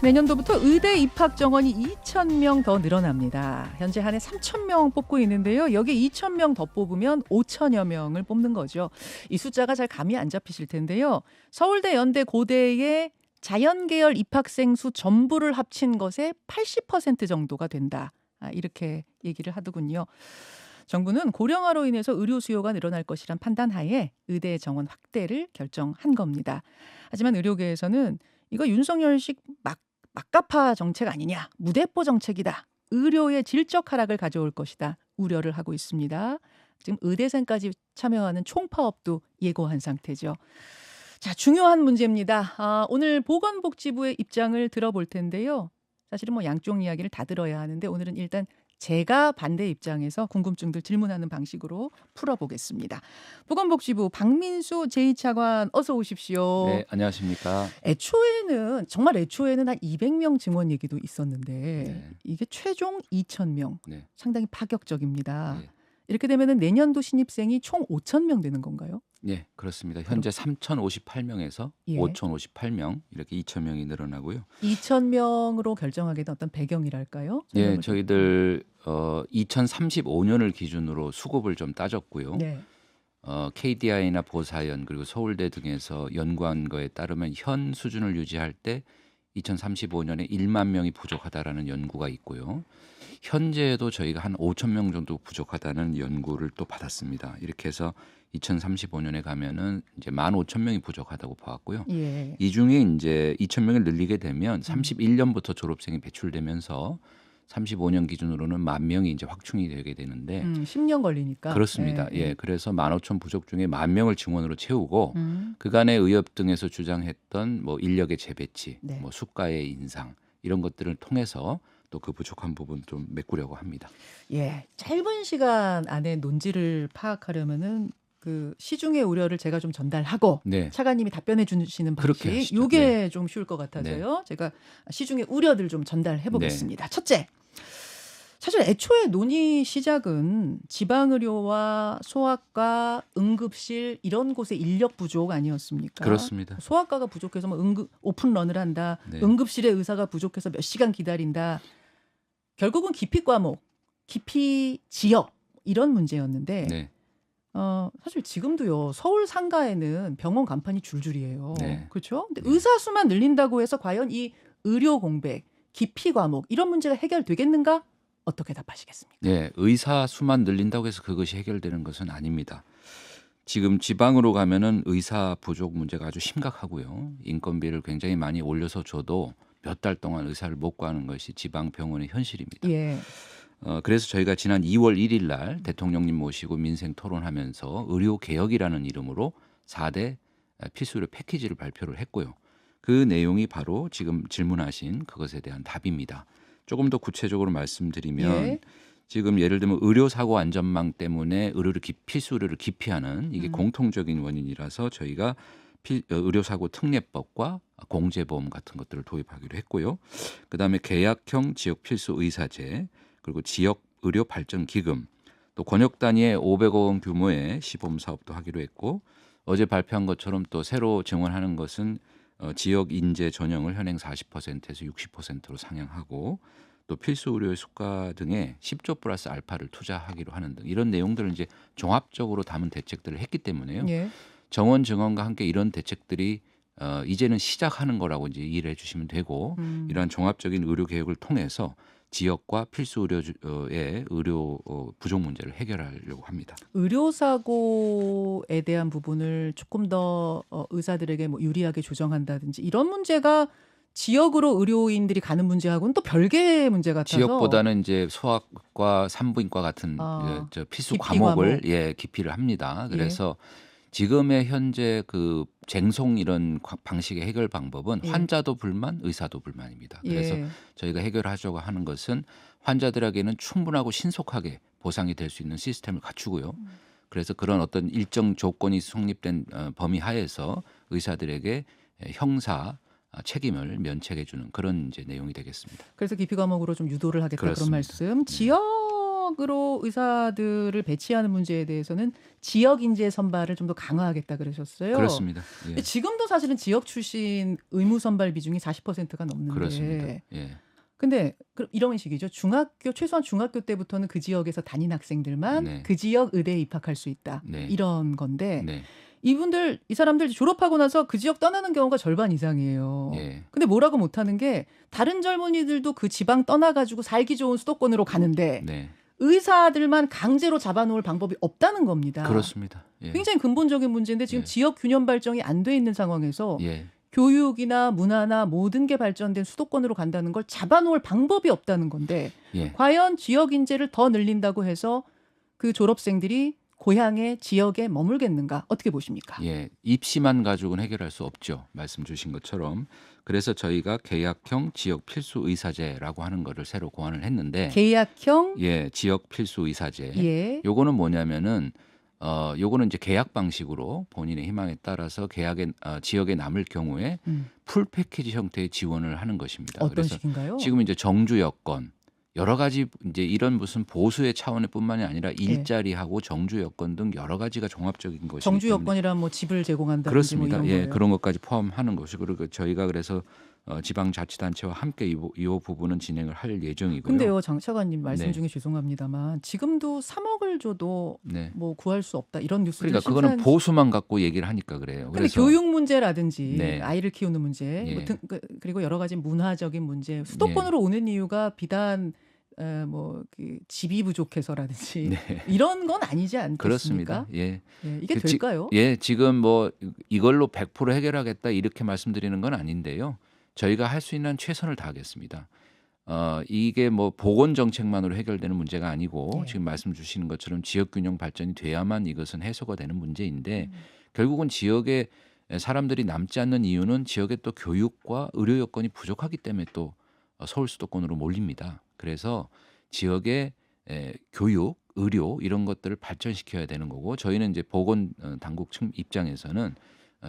내년도부터 의대 입학 정원이 2,000명 더 늘어납니다. 현재 한 해 3,000명 뽑고 있는데요. 여기에 2,000명 더 뽑으면 5,000여 명을 뽑는 거죠. 이 숫자가 잘 감이 안 잡히실 텐데요. 서울대, 연대, 고대의 자연계열 입학생 수 전부를 합친 것의 80% 정도가 된다. 이렇게 얘기를 하더군요. 정부는 고령화로 인해서 의료 수요가 늘어날 것이란 판단하에 의대 정원 확대를 결정한 겁니다. 하지만 의료계에서는 이거 윤석열식 막가파 정책 아니냐, 무대뽀 정책이다, 의료의 질적 하락을 가져올 것이다 우려를 하고 있습니다. 지금 의대생까지 참여하는 총파업도 예고한 상태죠. 자, 중요한 문제입니다. 오늘 보건복지부의 입장을 들어볼 텐데요. 사실은 양쪽 이야기를 다 들어야 하는데 오늘은 일단 제가 반대 입장에서 궁금증들 질문하는 방식으로 풀어보겠습니다. 보건복지부 박민수 제2차관 어서 오십시오. 네, 안녕하십니까. 정말 애초에는 한 200명 증원 얘기도 있었는데 네. 이게 최종 2,000명. 네. 상당히 파격적입니다. 네. 이렇게 되면 내년도 신입생이 총 5,000명 되는 건가요? 네, 그렇습니다. 현재 3,058명에서 예. 5,058명 이렇게 2,000명이 늘어나고요. 2,000명으로 결정하게 된 어떤 배경이랄까요? 네, 저희들 2035년을 기준으로 수급을 좀 따졌고요. 네. KDI나 보사연 그리고 서울대 등에서 연구한 거에 따르면 현 수준을 유지할 때 2035년에 1만 명이 부족하다라는 연구가 있고요. 현재도 저희가 한 5천 명 정도 부족하다는 연구를 또 받았습니다. 이렇게 해서 2035년에 가면은 이제 15,000명이 부족하다고 봐왔고요. 예. 이 중에 이제 2,000명을 늘리게 되면 31년부터 졸업생이 배출되면서 35년 기준으로는 10,000명이 이제 확충이 되게 되는데 10년 걸리니까. 그렇습니다. 예, 그래서 15,000 부족 중에 10,000명을 증원으로 채우고 그간의 의협 등에서 주장했던 인력의 재배치, 네. 수가의 인상 이런 것들을 통해서 또 그 부족한 부분 좀 메꾸려고 합니다. 예, 짧은 시간 안에 논지를 파악하려면은 그 시중의 우려를 제가 좀 전달하고 네. 차관님이 답변해 주시는 그렇게 방식, 하시죠. 이게 네. 좀 쉬울 것 같아서요. 제가 시중의 우려들 좀 전달해 보겠습니다. 첫째, 사실 애초에 논의 시작은 지방의료와 소아과, 응급실 이런 곳에 인력 부족 아니었습니까? 그렇습니다. 소아과가 부족해서 오픈런을 한다. 네. 응급실에 의사가 부족해서 몇 시간 기다린다. 결국은 기피 과목, 기피 지역 이런 문제였는데 네. 사실 지금도요. 서울 상가에는 병원 간판이 줄줄이에요. 네. 그렇죠? 근데 의사 수만 늘린다고 해서 과연 이 의료 공백, 기피 과목 이런 문제가 해결되겠는가? 어떻게 답하시겠습니까? 네, 의사 수만 늘린다고 해서 그것이 해결되는 것은 아닙니다. 지금 지방으로 가면은 의사 부족 문제가 아주 심각하고요. 인건비를 굉장히 많이 올려서 줘도 몇 달 동안 의사를 못 구하는 것이 지방 병원의 현실입니다. 예. 그래서 저희가 지난 2월 1일 날 대통령님 모시고 민생 토론하면서 의료 개혁이라는 이름으로 4대 필수 의료 패키지를 발표를 했고요. 그 내용이 바로 지금 질문하신 그것에 대한 답입니다. 조금 더 구체적으로 말씀드리면 예. 지금 예를 들면 의료사고 안전망 때문에 필수 의료를 기피하는 이게 공통적인 원인이라서 저희가 의료사고 특례법과 공제보험 같은 것들을 도입하기로 했고요. 그다음에 계약형 지역 필수 의사제 그리고 지역 의료 발전 기금 또 권역 단위의 500억 원 규모의 시범 사업도 하기로 했고 어제 발표한 것처럼 또 새로 증원하는 것은 지역 인재 전형을 현행 40%에서 60%로 상향하고 또 필수 의료의 수가 등에 10조 플러스 알파를 투자하기로 하는 등 이런 내용들을 이제 종합적으로 담은 대책들을 했기 때문에요. 예. 정원 증원과 함께 이런 대책들이 이제는 시작하는 거라고 이제 이해를 해주시면 되고 이러한 종합적인 의료 개혁을 통해서 지역과 필수 의료의 의료 부족 문제를 해결하려고 합니다. 의료사고에 대한 부분을 조금 더 의사들에게 유리하게 조정한다든지 이런 문제가 지역으로 의료인들이 가는 문제하고는 또 별개의 문제 같아서 지역보다는 이제 소아과, 산부인과 같은 저 필수 기피 과목을 과목. 기피를 합니다. 그래서 지금의 현재 그 쟁송 이런 방식의 해결 방법은 환자도 불만, 의사도 불만입니다. 그래서 저희가 해결하려고 하는 것은 환자들에게는 충분하고 신속하게 보상이 될 수 있는 시스템을 갖추고요. 그래서 그런 어떤 일정 조건이 성립된 범위 하에서 의사들에게 형사 책임을 면책해주는 그런 이제 내용이 되겠습니다. 그래서 기피 과목으로 좀 유도를 하겠다 그렇습니다. 그런 말씀. 지역 지역으로 의사들을 배치하는 문제에 대해서는 지역 인재 선발을 좀 더 강화하겠다 그러셨어요. 그렇습니다. 예. 근데 지금도 사실은 지역 출신 의무 선발 비중이 40%가 넘는데. 그렇습니다. 예. 근데 이런 식이죠. 최소한 중학교 때부터는 그 지역에서 다닌 학생들만 네. 그 지역 의대에 입학할 수 있다. 네. 이런 건데 네. 이 사람들 졸업하고 나서 그 지역 떠나는 경우가 절반 이상이에요. 예. 근데 뭐라고 못하는 게 다른 젊은이들도 그 지방 떠나가지고 살기 좋은 수도권으로 가는데 네. 의사들만 강제로 잡아놓을 방법이 없다는 겁니다. 그렇습니다. 예. 굉장히 근본적인 문제인데 지금 예. 지역 균형 발전이 안 돼 있는 상황에서 예. 교육이나 문화나 모든 게 발전된 수도권으로 간다는 걸 잡아놓을 방법이 없다는 건데 예. 과연 지역 인재를 더 늘린다고 해서 그 졸업생들이 고향의 지역에 머물겠는가? 어떻게 보십니까? 예, 입시만 가지고는 해결할 수 없죠. 말씀 주신 것처럼. 그래서 저희가 계약형 지역 필수 의사제라고 하는 거를 새로 고안을 했는데 계약형 예, 지역 필수 의사제. 예. 요거는 뭐냐면은 요거는 이제 계약 방식으로 본인의 희망에 따라서 지역에 남을 경우에 풀 패키지 형태의 지원을 하는 것입니다. 어떤 그래서 식인가요? 지금 이제 정주 여건 여러 가지 이제 이런 무슨 보수의 차원의 뿐만이 아니라 일자리하고 정주 여건 등 여러 가지가 종합적인 것이기 정주 때문에 여건이란 뭐 집을 제공한다든지 그렇습니다. 뭐 이런 예, 거예요. 그런 것까지 포함하는 것이고 그리고 저희가 그래서 지방자치단체와 함께 이 부분은 진행을 할 예정이고요. 근데요, 장 차관님 말씀 네. 중에 죄송합니다만 지금도 3억을 줘도 네. 뭐 구할 수 없다 이런 뉴스들 그러니까 그거는 보수만 갖고 얘기를 하니까 그래요. 근데 그래서 교육 문제라든지 네. 아이를 키우는 문제 예. 뭐 그리고 여러 가지 문화적인 문제 수도권으로 오는 이유가 비단 그 집이 부족해서라든지 네. 이런 건 아니지 않겠습니까? 그렇습니다. 예. 예, 이게 그 될까요? 예, 지금 뭐 이걸로 100% 해결하겠다 이렇게 말씀드리는 건 아닌데요. 저희가 할 수 있는 최선을 다하겠습니다. 이게 뭐 보건 정책만으로 해결되는 문제가 아니고 지금 말씀 주시는 것처럼 지역 균형 발전이 돼야만 이것은 해소가 되는 문제인데 결국은 지역에 사람들이 남지 않는 이유는 지역에 또 교육과 의료 여건이 부족하기 때문에 또 서울 수도권으로 몰립니다. 그래서 지역의 교육, 의료 이런 것들을 발전시켜야 되는 거고 저희는 이제 보건 당국 측 입장에서는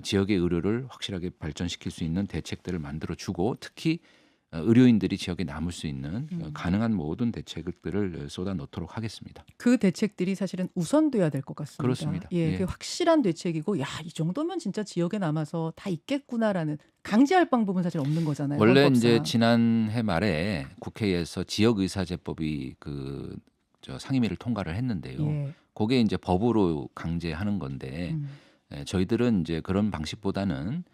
지역의 의료를 확실하게 발전시킬 수 있는 대책들을 만들어 주고 특히 의료인들이 지역에 남을 수 있는 가능한 모든 대책들을 쏟아 넣도록 하겠습니다. 그 대책들이 사실은 우선돼야 될 것 같습니다. 그렇습니다. 예, 예. 그게 확실한 대책이고, 야, 이 정도면 진짜 지역에 남아서 다 있겠구나라는 강제할 방법은 사실 없는 거잖아요. 원래 헌법상. 이제 지난해 말에 국회에서 지역의사제법이 상임위를 통과를 했는데요. 예. 그게 이제 법으로 강제하는 건데 저희들은 이제 그런 방식보다는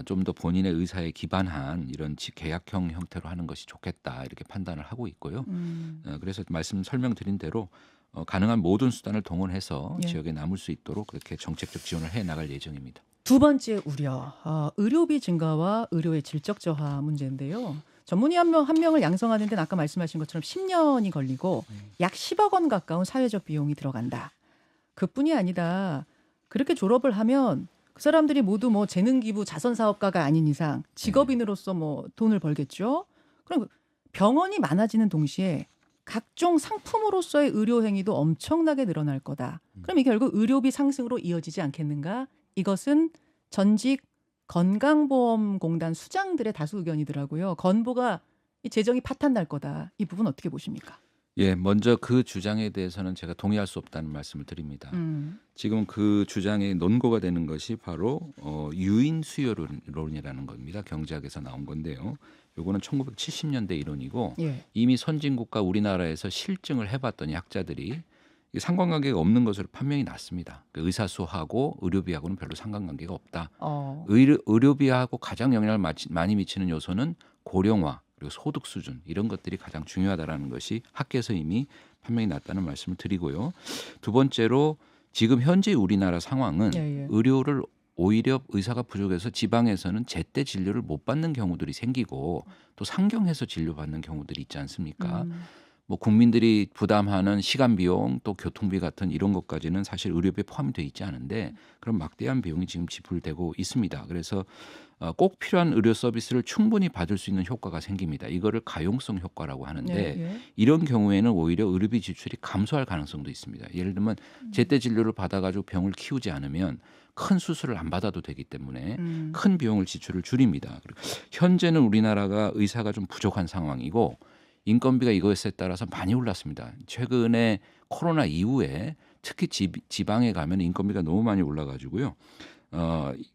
좀 더 본인의 의사에 기반한 이런 계약형 형태로 하는 것이 좋겠다 이렇게 판단을 하고 있고요. 그래서 설명드린 대로 가능한 모든 수단을 동원해서 예. 지역에 남을 수 있도록 그렇게 정책적 지원을 해 나갈 예정입니다. 두 번째 우려, 의료비 증가와 의료의 질적 저하 문제인데요. 전문의 한 명을 양성하는 데는 아까 말씀하신 것처럼 10년이 걸리고 약 10억 원 가까운 사회적 비용이 들어간다. 그뿐이 아니다. 그렇게 졸업을 하면 그 사람들이 모두 뭐 재능 기부 자선 사업가가 아닌 이상 직업인으로서 뭐 돈을 벌겠죠. 그럼 병원이 많아지는 동시에 각종 상품으로서의 의료 행위도 엄청나게 늘어날 거다. 그럼 이게 결국 의료비 상승으로 이어지지 않겠는가? 이것은 전직 건강보험공단 수장들의 다수 의견이더라고요. 건보가 이 재정이 파탄 날 거다. 이 부분 어떻게 보십니까? 예, 먼저 그 주장에 대해서는 제가 동의할 수 없다는 말씀을 드립니다. 지금 그 주장의 논거가 되는 것이 바로 유인 수요론이라는 겁니다. 경제학에서 나온 건데요. 요거는 1970년대 이론이고 예. 이미 선진국가 우리나라에서 실증을 해봤더니 학자들이 상관관계가 없는 것으로 판명이 났습니다. 의사수하고 의료비하고는 별로 상관관계가 없다. 의료비하고 가장 영향을 많이 미치는 요소는 고령화 그리고 소득 수준 이런 것들이 가장 중요하다라는 것이 학계에서 이미 판명이 났다는 말씀을 드리고요. 두 번째로 지금 현재 우리나라 상황은 의료를 오히려 의사가 부족해서 지방에서는 제때 진료를 못 받는 경우들이 생기고 또 상경해서 진료받는 경우들이 있지 않습니까? 뭐 국민들이 부담하는 시간 비용 또 교통비 같은 이런 것까지는 사실 의료비에 포함이 돼 있지 않은데 그런 막대한 비용이 지금 지불되고 있습니다. 그래서 꼭 필요한 의료 서비스를 충분히 받을 수 있는 효과가 생깁니다. 이거를 가용성 효과라고 하는데 이런 경우에는 오히려 의료비 지출이 감소할 가능성도 있습니다. 예를 들면 제때 진료를 받아가지고 병을 키우지 않으면 큰 수술을 안 받아도 되기 때문에 큰 비용을 지출을 줄입니다. 현재는 우리나라가 의사가 좀 부족한 상황이고 인건비가 이것에 따라서 많이 올랐습니다. 최근에 코로나 이후에 특히 지방에 가면 인건비가 너무 많이 올라가지고요.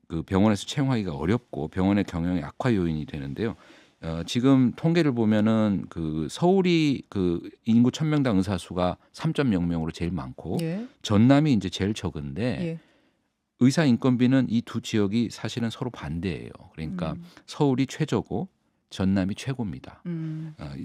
그 병원에서 채용하기가 어렵고 병원의 경영의 악화 요인이 되는데요. 지금 통계를 보면은 그 서울이 그 인구 1,000명당 의사 수가 3.0명으로 제일 많고 예. 전남이 이제 제일 적은데 예. 의사 인건비는 이 두 지역이 사실은 서로 반대예요. 그러니까 서울이 최저고 전남이 최고입니다.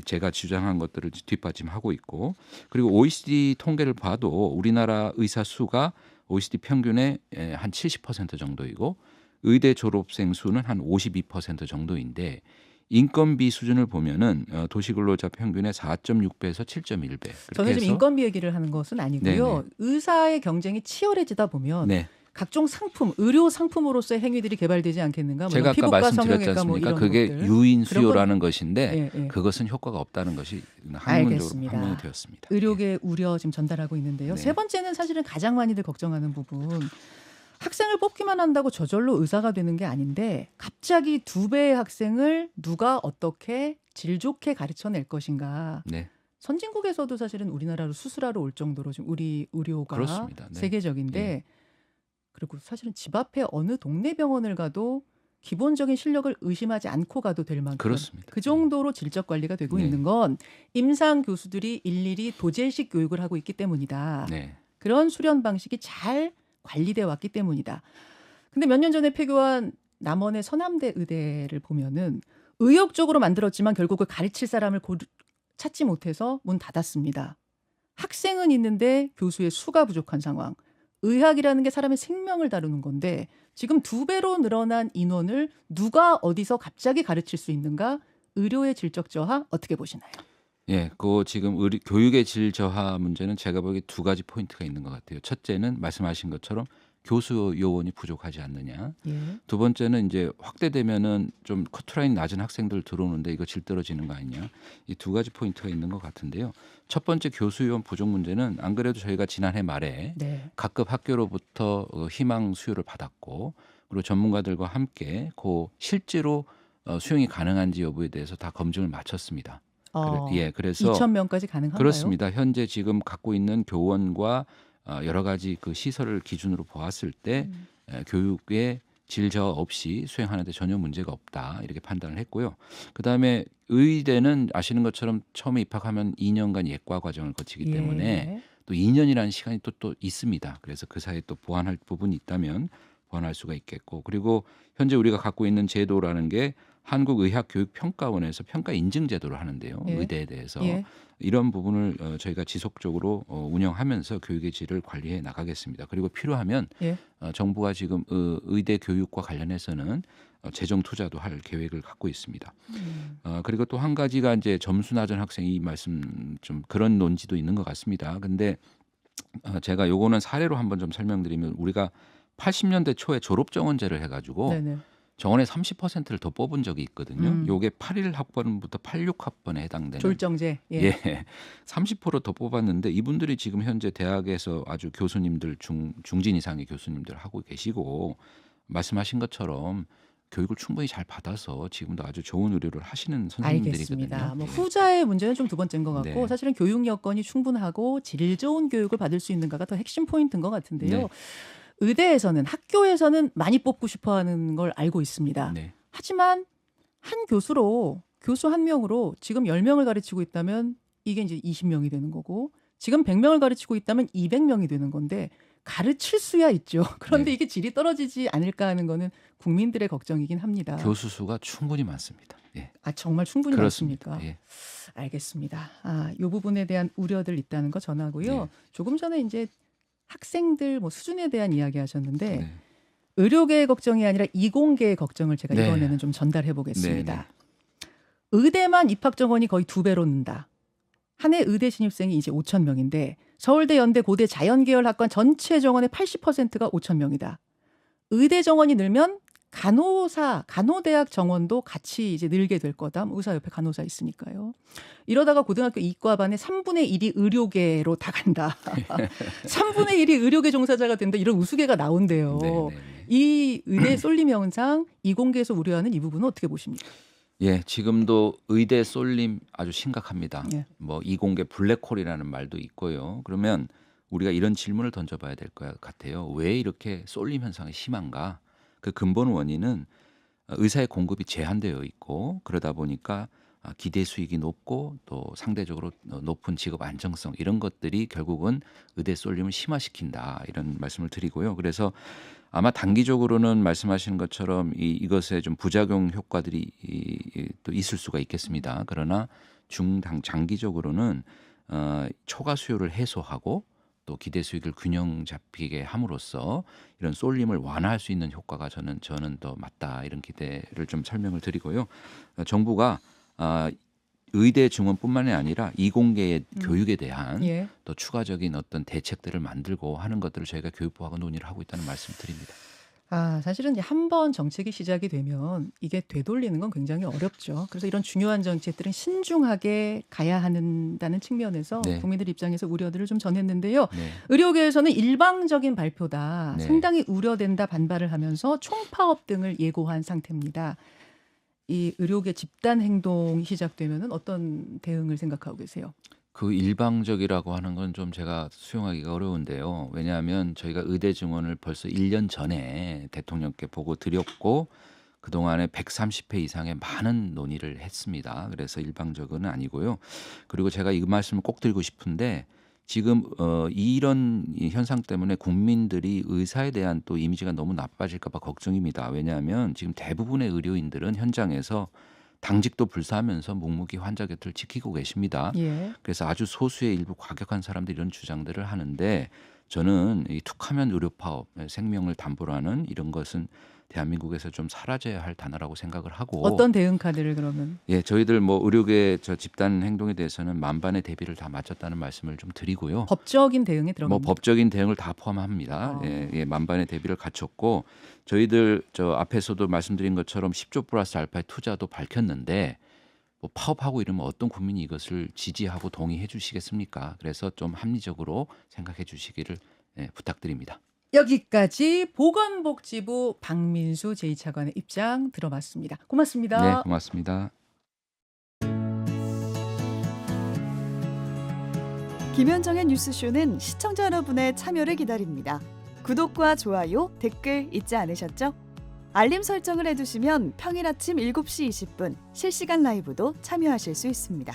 제가 주장한 것들을 뒷받침하고 있고 그리고 OECD 통계를 봐도 우리나라 의사 수가 OECD 평균의 한 70% 정도이고 의대 졸업생 수는 한 52% 정도인데 인건비 수준을 보면은 도시근로자 평균의 4.6배에서 7.1배. 저는 지금 인건비 얘기를 하는 것은 아니고요. 네네. 의사의 경쟁이 치열해지다 보면 네. 각종 상품, 의료 상품으로서의 행위들이 개발되지 않겠는가? 제가 아까 피부과, 말씀드렸지 성형외과 뭐 않습니까? 이런 그게 것들. 유인 그런 건- 수요라는 것인데 예, 예. 그것은 효과가 없다는 것이 학문적으로 알겠습니다. 판명이 되었습니다. 의료계 우려 지금 전달하고 있는데요. 네. 세 번째는 사실은 가장 많이들 걱정하는 부분. 학생을 뽑기만 한다고 저절로 의사가 되는 게 아닌데 갑자기 2배의 학생을 누가 어떻게 질 좋게 가르쳐낼 것인가. 네. 선진국에서도 사실은 우리나라로 수술하러 올 정도로 지금 우리 의료가 그렇습니다. 네. 세계적인데 예. 그리고 사실은 집 앞에 어느 동네 병원을 가도 기본적인 실력을 의심하지 않고 가도 될 만큼 그렇습니다. 그 정도로 질적 관리가 되고 네. 있는 건 임상 교수들이 일일이 도제식 교육을 하고 있기 때문이다. 네. 그런 수련 방식이 잘 관리되어 왔기 때문이다. 근데 몇 년 전에 폐교한 남원의 서남대 의대를 보면은 의욕적으로 만들었지만 결국 그 가르칠 사람을 찾지 못해서 문 닫았습니다. 학생은 있는데 교수의 수가 부족한 상황. 의학이라는 게 사람의 생명을 다루는 건데 지금 2배로 늘어난 인원을 누가 어디서 갑자기 가르칠 수 있는가? 의료의 질적 저하 어떻게 보시나요? 예, 그 지금 교육의 질 저하 문제는 제가 보기에 2가지 포인트가 있는 것 같아요. 첫째는 말씀하신 것처럼 교수 요원이 부족하지 않느냐. 예. 두 번째는 이제 확대되면은 좀 커트라인 낮은 학생들 들어오는데 이거 질 떨어지는 거 아니냐. 이 2가지 포인트가 있는 것 같은데요. 첫 번째 교수 요원 부족 문제는 안 그래도 저희가 지난해 말에 네. 각급 학교로부터 희망 수요를 받았고 그리고 전문가들과 함께 그 실제로 수용이 가능한지 여부에 대해서 다 검증을 마쳤습니다. 그래서 2,000명까지 가능한가요? 그렇습니다. 현재 지금 갖고 있는 교원과 여러 가지 그 시설을 기준으로 보았을 때 교육의 질 저하 없이 수행하는데 전혀 문제가 없다 이렇게 판단을 했고요. 그다음에 의대는 아시는 것처럼 처음에 입학하면 2년간 예과 과정을 거치기 때문에 예. 또 2년이라는 시간이 또 있습니다. 그래서 그 사이에 또 보완할 부분이 있다면 보완할 수가 있겠고 그리고 현재 우리가 갖고 있는 제도라는 게 한국의학교육평가원에서 평가 인증 제도를 하는데요. 예. 의대에 대해서 예. 이런 부분을 저희가 지속적으로 운영하면서 교육의 질을 관리해 나가겠습니다. 그리고 필요하면 예. 정부가 지금 의대 교육과 관련해서는 재정 투자도 할 계획을 갖고 있습니다. 그리고 또 한 가지가 이제 점수 낮은 학생이 말씀 좀 그런 논지도 있는 것 같습니다. 근데 제가 요거는 사례로 한번 좀 설명드리면 우리가 80년대 초에 졸업 정원제를 해가지고 네네. 정원의 30%를 더 뽑은 적이 있거든요. 음. 요게 81학번부터 86학번에 해당되는 졸정제. 예. 예, 30%더 뽑았는데 이분들이 지금 현재 대학에서 아주 교수님들 중진 이상의 교수님들 하고 계시고 말씀하신 것처럼 교육을 충분히 잘 받아서 지금도 아주 좋은 의료를 하시는 선생님들이거든요. 알겠습니다. 뭐 예. 후자의 문제는 좀 2번째인 것 같고 네. 사실은 교육 여건이 충분하고 질 좋은 교육을 받을 수 있는가가 더 핵심 포인트인 것 같은데요. 네. 의대에서는 학교에서는 많이 뽑고 싶어하는 걸 알고 있습니다. 네. 하지만 한 교수로 교수 한 명으로 지금 10명을 가르치고 있다면 이게 이제 20명이 되는 거고 지금 100명을 가르치고 있다면 200명이 되는 건데 가르칠 수야 있죠. 그런데 네. 이게 질이 떨어지지 않을까 하는 거는 국민들의 걱정이긴 합니다. 교수 수가 충분히 많습니다. 예. 정말 충분히 그렇습니다. 많습니까? 예. 알겠습니다. 이 부분에 대한 우려들 있다는 거 전하고요. 네. 조금 전에 이제 학생들 뭐 수준에 대한 이야기 하셨는데 네. 의료계의 걱정이 아니라 이공계의 걱정을 제가 네. 이번에는 좀 전달해 보겠습니다. 네, 의대만 입학 정원이 거의 2배로 는다. 한 해 의대 신입생이 이제 5,000명인데 서울대, 연대, 고대, 자연계열 학관 전체 정원의 80%가 5,000명이다. 의대 정원이 늘면 간호대학 정원도 같이 이제 늘게 될 거다. 의사 옆에 간호사 있으니까요. 이러다가 고등학교 이과반의 3분의 1이 의료계로 다 간다. 3분의 1이 의료계 종사자가 된다. 이런 우스개가 나온대요. 네, 네, 네. 이 의대 쏠림 현상 이공계에서 우려하는 이 부분은 어떻게 보십니까? 예, 지금도 의대 쏠림 아주 심각합니다. 예. 뭐 이공계 블랙홀이라는 말도 있고요. 그러면 우리가 이런 질문을 던져봐야 될 것 같아요. 왜 이렇게 쏠림 현상이 심한가? 그 근본 원인은 의사의 공급이 제한되어 있고 그러다 보니까 기대 수익이 높고 또 상대적으로 높은 직업 안정성 이런 것들이 결국은 의대 쏠림을 심화시킨다 이런 말씀을 드리고요. 그래서 아마 단기적으로는 말씀하시는 것처럼 이것에 좀 부작용 효과들이 또 있을 수가 있겠습니다. 그러나 장기적으로는 초과 수요를 해소하고 또 기대 수익을 균형 잡히게 함으로써 이런 쏠림을 완화할 수 있는 효과가 저는 더 맞다 이런 기대를 좀 설명을 드리고요. 정부가 의대 증원뿐만이 아니라 이공계의 교육에 대한 예. 또 추가적인 어떤 대책들을 만들고 하는 것들을 저희가 교육부하고 논의를 하고 있다는 말씀을 드립니다. 사실은 한 번 정책이 시작이 되면 이게 되돌리는 건 굉장히 어렵죠. 그래서 이런 중요한 정책들은 신중하게 가야 한다는 측면에서 네. 국민들 입장에서 우려들을 좀 전했는데요. 네. 의료계에서는 일방적인 발표다, 네. 상당히 우려된다 반발을 하면서 총파업 등을 예고한 상태입니다. 이 의료계 집단 행동이 시작되면은 어떤 대응을 생각하고 계세요? 그 일방적이라고 하는 건 좀 제가 수용하기가 어려운데요. 왜냐하면 저희가 의대 증원을 벌써 1년 전에 대통령께 보고 드렸고 그동안에 130회 이상의 많은 논의를 했습니다. 그래서 일방적은 아니고요. 그리고 제가 이 말씀을 꼭 드리고 싶은데 지금 이런 이 현상 때문에 국민들이 의사에 대한 또 이미지가 너무 나빠질까 봐 걱정입니다. 왜냐하면 지금 대부분의 의료인들은 현장에서 당직도 불사하면서 묵묵히 환자 곁을 지키고 계십니다. 예. 그래서 아주 소수의 일부 과격한 사람들이 이런 주장들을 하는데 저는 이 툭하면 의료 파업, 생명을 담보로 하는 이런 것은 대한민국에서 좀 사라져야 할 단어라고 생각을 하고 어떤 대응 카드를 그러면? 예, 저희들 뭐 의료계 집단 행동에 대해서는 만반의 대비를 다 마쳤다는 말씀을 좀 드리고요. 법적인 대응에 뭐 들어갑니다. 법적인 대응을 다 포함합니다. 예, 만반의 대비를 갖췄고 저희들 앞에서도 말씀드린 것처럼 10조 플러스 알파의 투자도 밝혔는데 뭐 파업하고 이러면 어떤 국민이 이것을 지지하고 동의해 주시겠습니까? 그래서 좀 합리적으로 생각해 주시기를 부탁드립니다. 여기까지 보건복지부 박민수 제2차관의 입장 들어봤습니다. 고맙습니다. 네, 고맙습니다. 김현정의 뉴스쇼는 시청자 여러분의 참여를 기다립니다. 구독과 좋아요, 댓글 잊지 않으셨죠? 알림 설정을 해두시면 평일 아침 7시 20분 실시간 라이브도 참여하실 수 있습니다.